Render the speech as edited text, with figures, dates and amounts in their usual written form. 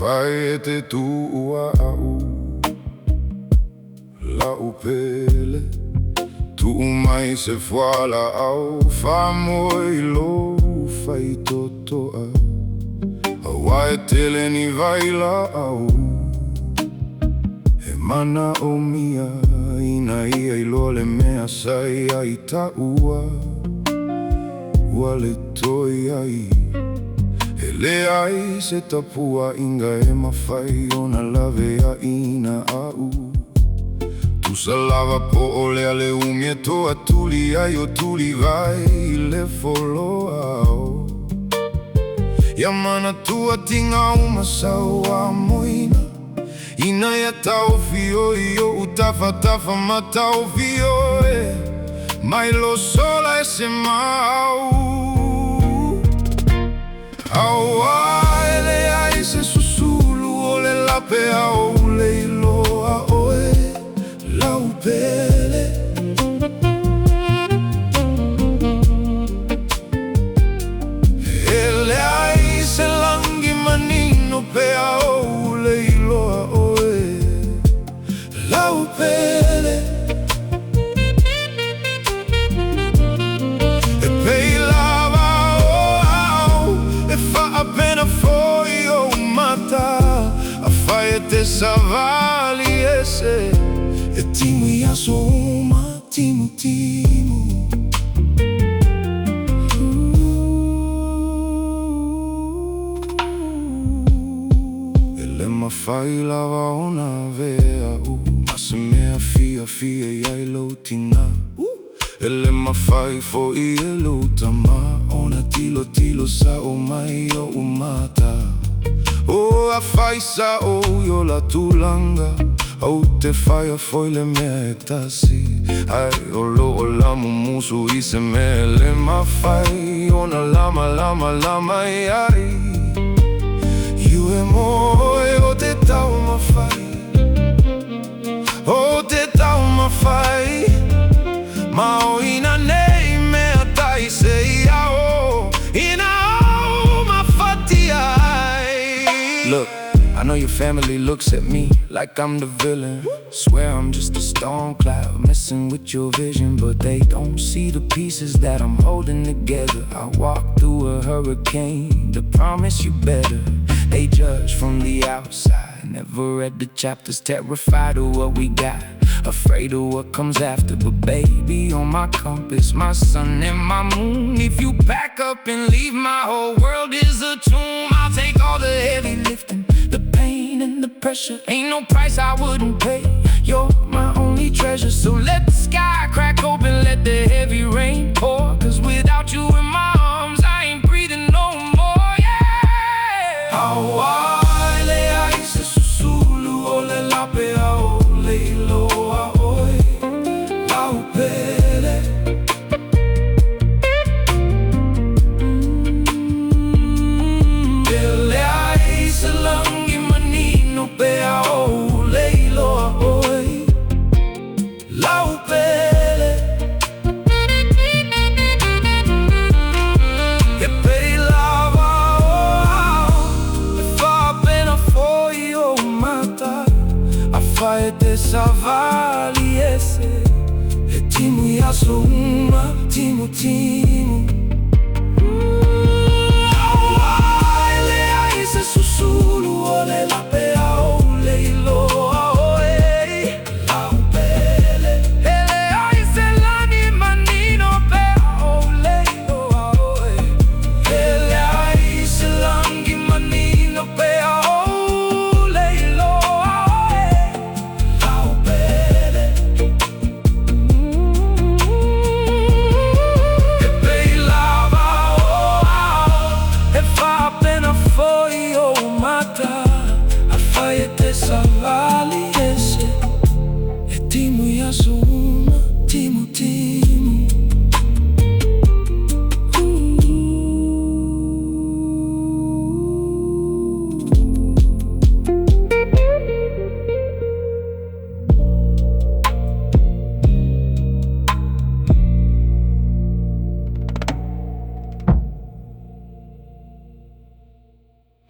Fai te tua au la upele tu mai se fuala au fa moi lo fai totoa Hawaii tele ni vaila au He mana o mia ina ia ilole mea sai ai ta ua Wale toi ai Ele ai se tapua inga e mawhai o na lawe a ina au Tu sa lava po o lea le umie toa tuli ai o tuli vai le folo au Ia mana tua tinga uma sau a moina Ina ia tau fio i o utafa tafa ma tau fio e Mai lo sola e se mau Aua ele ai se susulu o le lape au le iloa oe lau pele Ele ai se langi manino pe au le iloa oe lau pele Te savali ese E timu ia soma timu timu Ele mawhai lava ona vea Mase mea fia fia iai lo tina Ele mawhai fo i e lo tama Ona tilo tilo sa o mai o umata O a faisa o yo la tulanga Au te whaia foi le mea e tasi Ai o lo o lamu musu i se mea le mawhai Ona lama lama lama i ai Iu e moe o te tau mawhai O te tau mawhai Ma o ina nei mea tai se ia o Ina au mawhati ai Look, I know your family looks at me like I'm the villain Swear I'm just a storm cloud messing with your vision But they don't see the pieces that I'm holding together I walk through a hurricane to promise you better They judge from the outside, never read the chapters Terrified of what we got, afraid of what comes after But baby, on my compass, my sun and my moon If you pack up and leave, my whole world is a tomb I'll take all the heavy lifting, the pain and the pressure Ain't no price I wouldn't pay, you're my only treasure So let the sky crack open, let the heavy rain pour Cause without you in my arms, I ain't breathing no more, yeah Aua, ele ai se susulu o le lape au le iloa oe lau pele Ele ai se langi manino pe au le iloa oe lau pele E pei lava o e fa pena foi o mata A fai te savali ese E timu ia so uma timu timu